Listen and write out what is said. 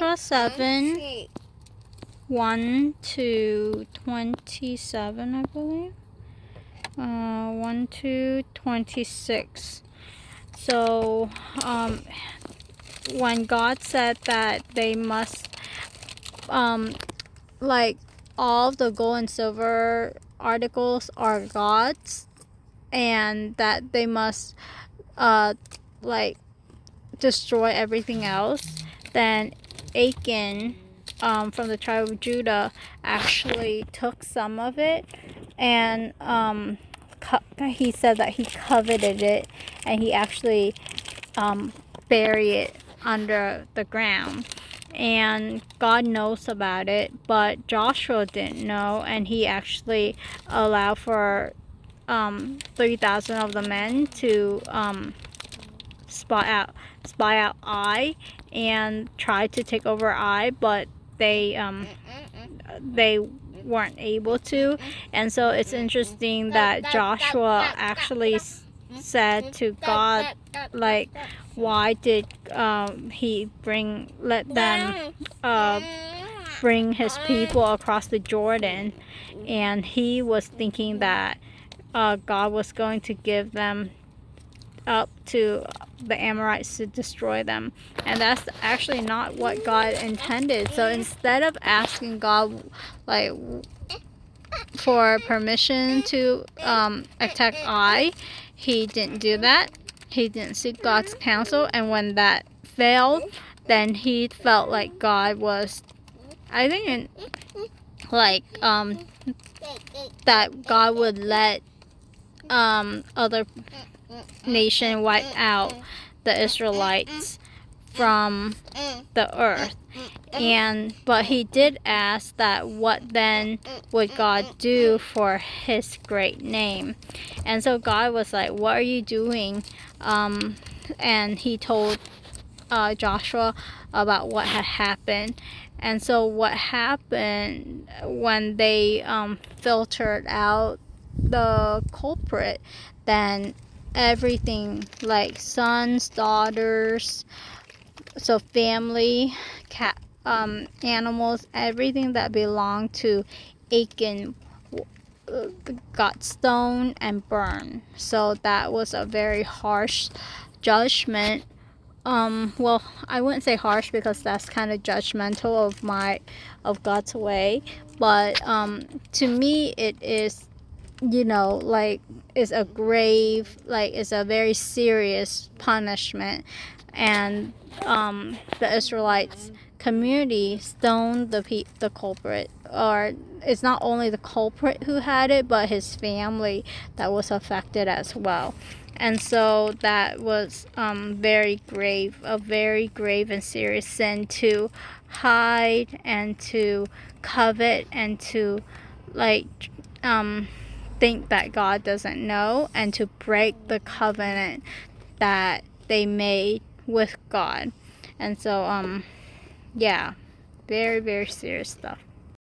Joshua 7, 1 to 27, I believe. 1 to 26. So, when God said that they must, like, all the gold and silver articles are God's, and that they must, like, destroy everything else, then Achan, from the tribe of Judah, actually took some of it, and he said that he coveted it, and he actually buried it under the ground. And God knows about it, but Joshua didn't know, and he actually allowed for 3,000 of the men to spy out Ai and try to take over Ai, but they weren't able to. And so it's interesting that Joshua actually said to God, like, why did he let them bring his people across the Jordan? And he was thinking that God was going to give them up to the Amorites to destroy them, and that's actually not what God intended. So instead of asking God, like, for permission to attack Ai, he didn't do that. He didn't seek God's counsel, and when that failed, then he felt like God was, I think, that God would let other nation wipe out the Israelites from the earth. But he did ask that what then would God do for his great name. And so God was like, what are you doing? And he told Joshua about what had happened. And so what happened when they filtered out the culprit, then everything, like sons, daughters, so family, cat, animals, everything that belonged to Achan got stoned and burned. So that was a very harsh judgment. Well, I wouldn't say harsh, because that's kind of judgmental of God's way, but to me it is, like, it's a grave, like, it's a very serious punishment. And the Israelites community stoned the culprit, or it's not only the culprit who had it, but his family that was affected as well. And so that was a very grave and serious sin to hide and to covet and to, like, think that God doesn't know, and to break the covenant that they made with God. And so yeah, very, very serious stuff.